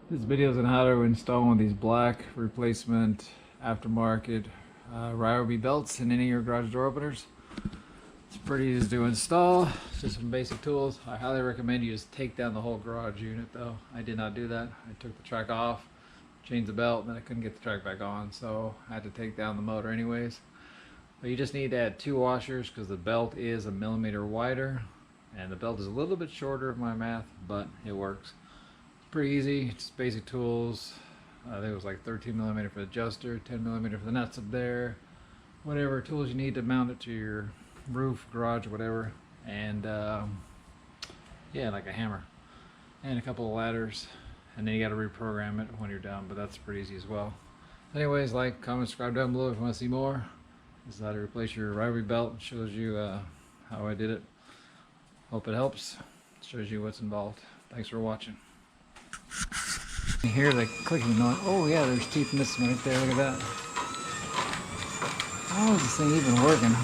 This video is on how to install one of these black replacement aftermarket Ryobi belts in any of your garage door openers. It's pretty easy to install. It's just some basic tools. I highly recommend you just take down the whole garage unit though. I did not do that. I took the track off, changed the belt, and then I couldn't get the track back on, so I had to take down the motor anyways. But you just need to add 2 washers because the belt is a millimeter wider and the belt is a little bit shorter of my math, but it works. Pretty easy, just basic tools. I think it was like 13mm for the adjuster, 10mm for the nuts up there, whatever tools you need to mount it to your roof, garage, whatever, and yeah, like a hammer and a couple of ladders, and then you got to reprogram it when you're done, but that's pretty easy as well. Anyways, like, comment, subscribe down below if you want to see more. This is how to replace your Ryobi belt. It shows you how I did it. Hope it helps. It shows you what's involved. Thanks for watching. You hear the clicking noise. Oh yeah, there's teeth missing right there. Look at that. How is this thing even working?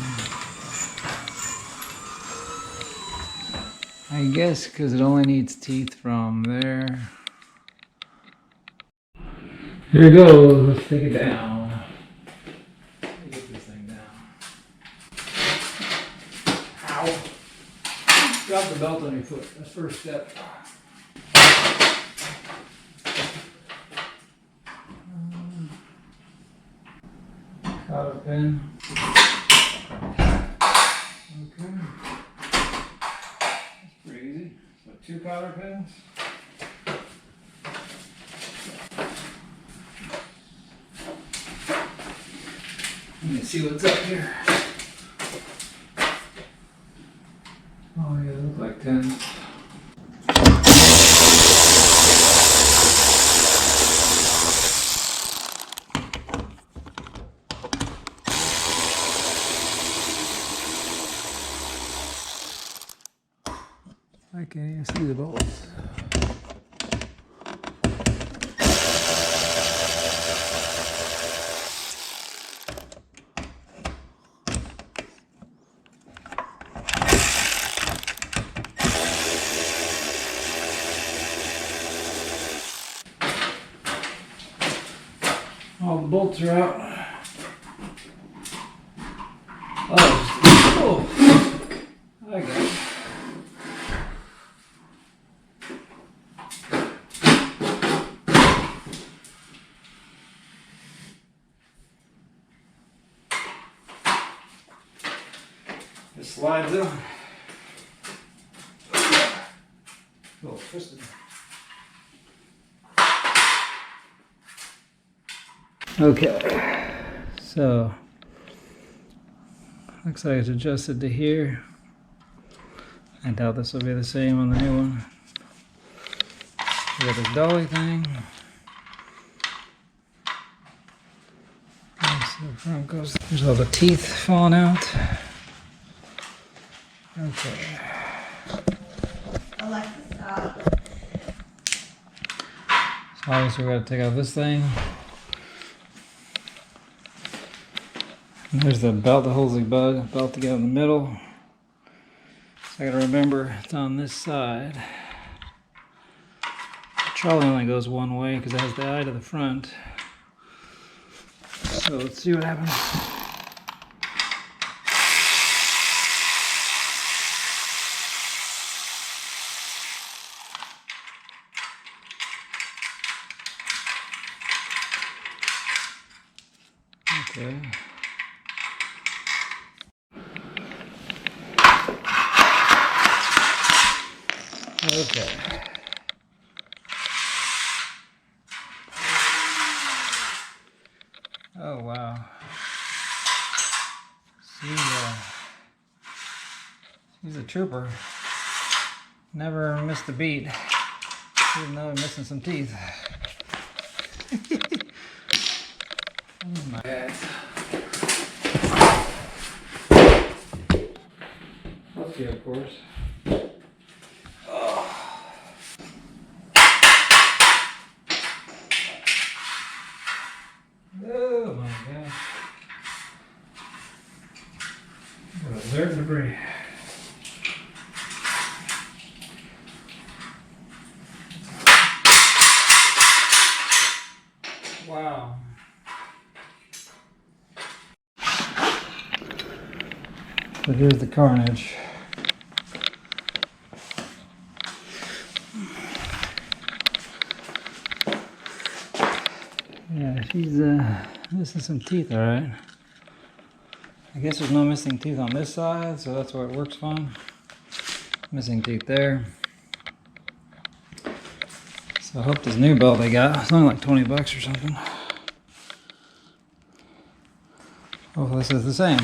I guess because it only needs teeth from there. Here it goes. Let's take it down. Let me get this thing down. Ow. Drop the belt on your foot. That's the first step. Cotter pin. Okay. That's pretty easy. So 2 cotter pins. Let me see what's up here. Oh yeah, they look like 10. I can't even see the bolts. All the bolts are out. Oh, I got it. It slides on. A little twisted. Okay, so looks like it's adjusted to here. I doubt this will be the same on the new one. We got this dolly thing. So the front goes. There's all the teeth falling out. Okay. Alexa, stop. So obviously we got to take out this thing. And there's the belt that holds the belt to get in the middle. So I gotta remember it's on this side. The trolley only goes one way because it has the eye to the front. So let's see what happens. Okay. Okay. Oh wow. He's a trooper. Never missed a beat, even though he's missing some teeth. Oh my God. Okay, of course. Oh my gosh. What a dirt and debris. But here's the carnage. Yeah, she's missing some teeth, alright. I guess there's no missing teeth on this side, so that's why it works fine. Missing teeth there. So I hope this new belt they got, it's only like 20 bucks or something. Hopefully this is the same.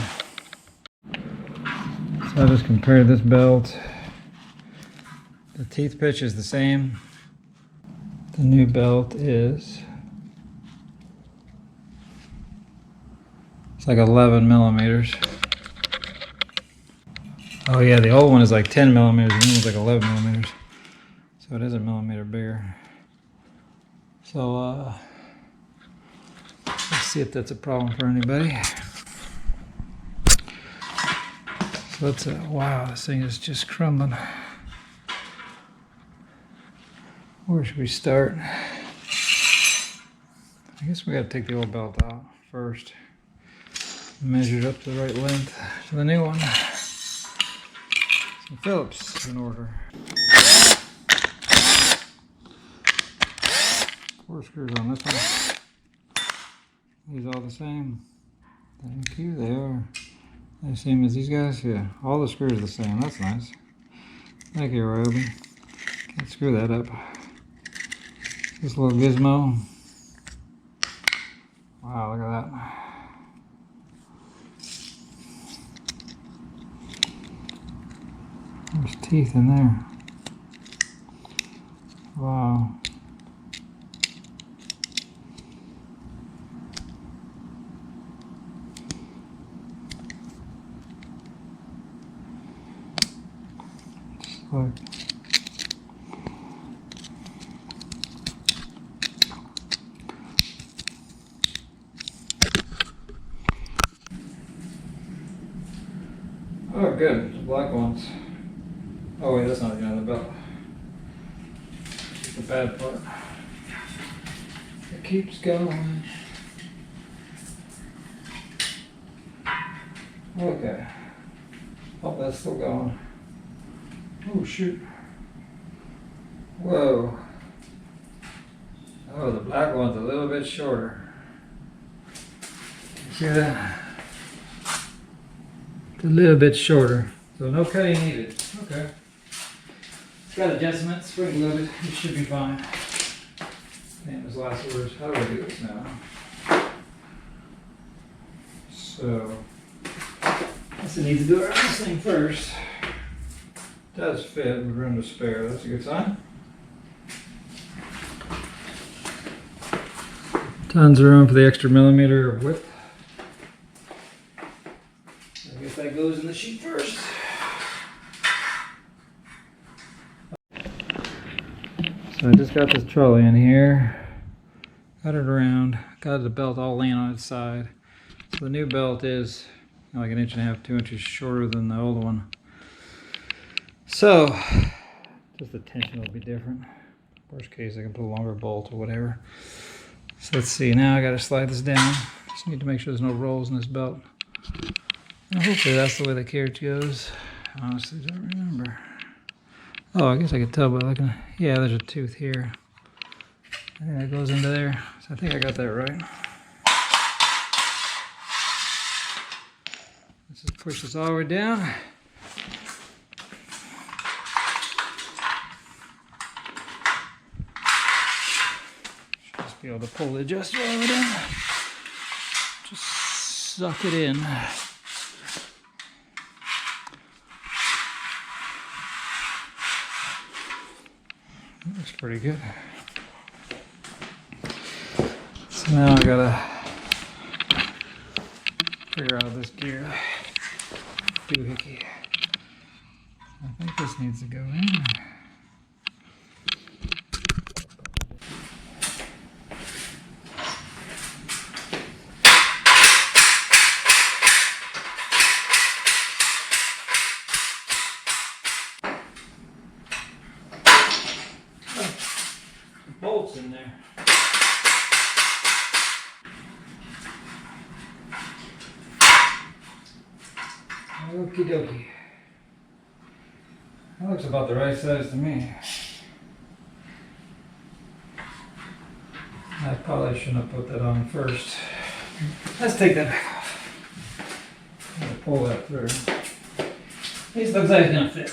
So I just compared this belt. The teeth pitch is the same. The new belt is, it's like 11 millimeters. Oh yeah, the old one is like 10 millimeters, the new one's like 11 millimeters. So it is a millimeter bigger. So let's see if that's a problem for anybody. So let's, wow, this thing is just crumbling. Where should we start? I guess we gotta take the old belt out first. Measure it up to the right length to the new one. Some Phillips in order. 4 screws on this one. These all the same. Thank you, they are. The same as these guys? Yeah, all the screws are the same. That's nice. Thank you, Ryobi. Can't screw that up. This little gizmo. Wow, look at that. There's teeth in there. Wow. Look. Oh, good. The black ones. Oh, wait, that's not even on the belt. That's the bad part. It keeps going. Okay. Oh, that's still going. Oh, shoot. Whoa. Oh, the black one's a little bit shorter. You see that? It's a little bit shorter. So no cutting needed. Okay. It's got adjustment, spring loaded. It should be fine. Famous last words. How do I do this now? So, I guess I need to do around this thing first. Does fit with room to spare. That's a good sign. Tons of room for the extra millimeter of width. I guess that goes in the sheet first. So I just got this trolley in here. Got it around. Got the belt all laying on its side. So the new belt is like 1.5 inches, 2 inches shorter than the old one. So, just the tension will be different. Worst case, I can put a longer bolt or whatever. So let's see, now I gotta slide this down. Just need to make sure there's no rolls in this belt. And hopefully that's the way the carriage goes. Honestly, don't remember. Oh, I guess I could tell by looking. Yeah, there's a tooth here. I think that goes into there. So I think I got that right. Let's just push this all the way down. Be able to pull the adjuster all the way down. Just suck it in. Looks pretty good. So now I gotta figure out this gear doohickey. I think this needs to go in. Bolts in there. Okie dokie. That looks about the right size to me. I probably shouldn't have put that on first. Let's take that back off. I'm gonna pull that through. This looks like it's gonna fit.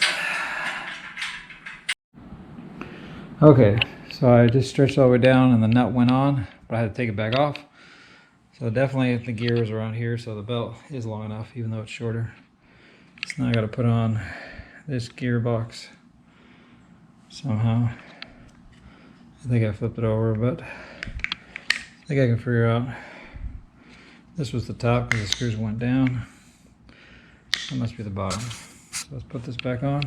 Okay, so I just stretched all the way down and the nut went on, but I had to take it back off. So definitely the gear was around here, so the belt is long enough, even though it's shorter. So now I gotta put on this gearbox somehow. I think I flipped it over, but I think I can figure out. This was the top because the screws went down. That must be the bottom. So let's put this back on.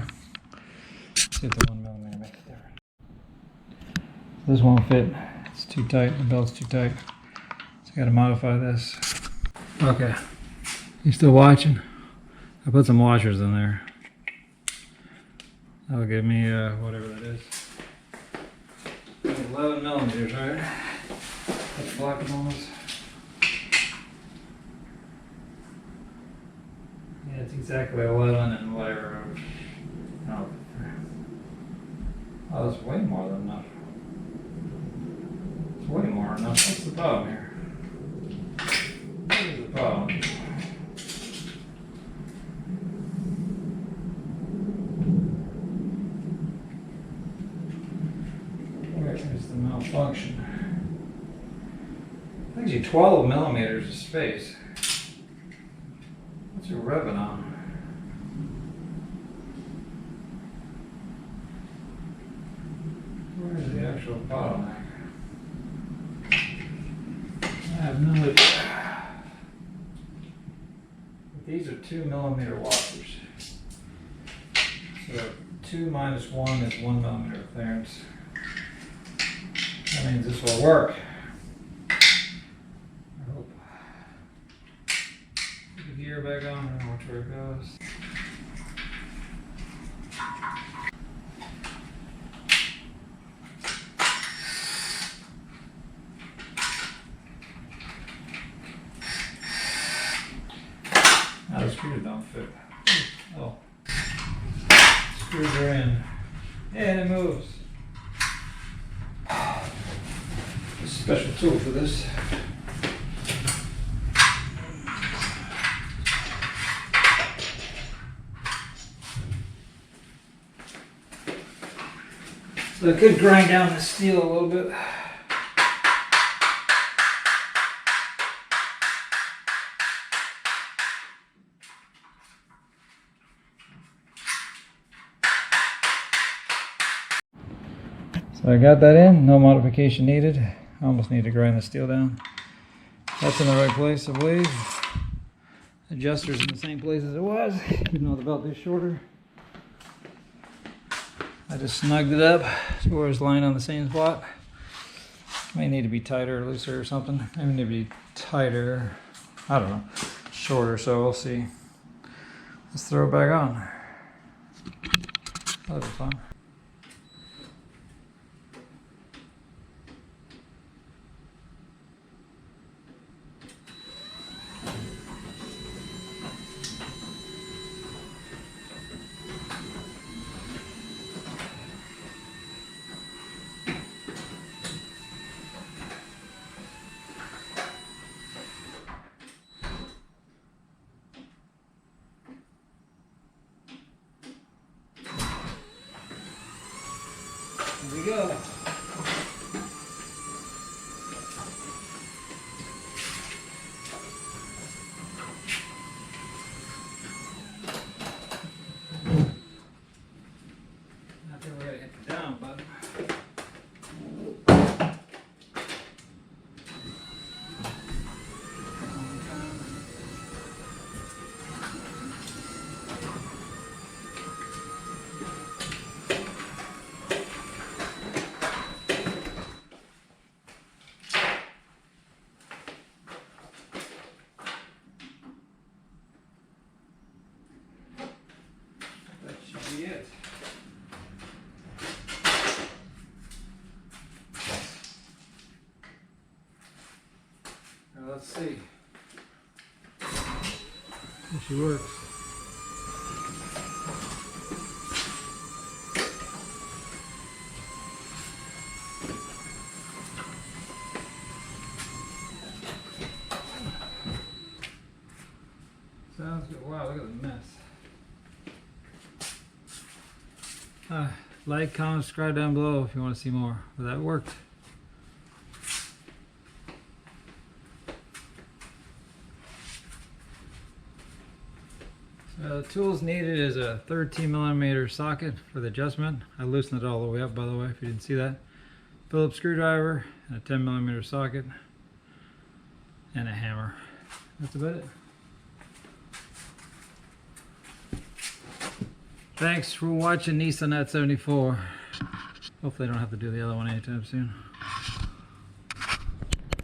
See if the 1mm makes it there. This won't fit. It's too tight. The belt's too tight. So I gotta modify this. Okay. You still watching? I put some washers in there. That'll give me whatever that is. 11mm, right? That's blocking almost. Yeah, it's exactly 11 and whatever. No. Oh, that's way more than enough. It's way more than enough. What's the problem here? What is the problem? Where is the malfunction? I think it's 12mm of space. What's it revving on? Where is the actual bottleneck? I have no idea. But these are 2mm washers. So 2 minus 1 is 1mm clearance. That means this will work. I hope. Put the gear back on, I don't know where it goes. Now the screws don't fit. Oh. Screws are in. And it moves. A special tool for this. So I could grind down the steel a little bit. So I got that in, no modification needed. I almost need to grind the steel down. That's in the right place, I believe. Adjuster's in the same place as it was, even though the belt is shorter. I just snugged it up so it's lying on the same spot. May need to be tighter or looser or something. Maybe need to be tighter. I don't know. Shorter, so we'll see. Let's throw it back on. That'll be fun. Here we go. I think we're gonna hit the down button. That should be it. Now let's see if she works. Like, comment, subscribe down below if you want to see more. But that worked. The tools needed is a 13mm socket for the adjustment. I loosened it all the way up, by the way, if you didn't see that. Phillips screwdriver, and a 10mm socket, and a hammer. That's about it. Thanks for watching Nissan at 74. Hopefully I don't have to do the other one anytime soon.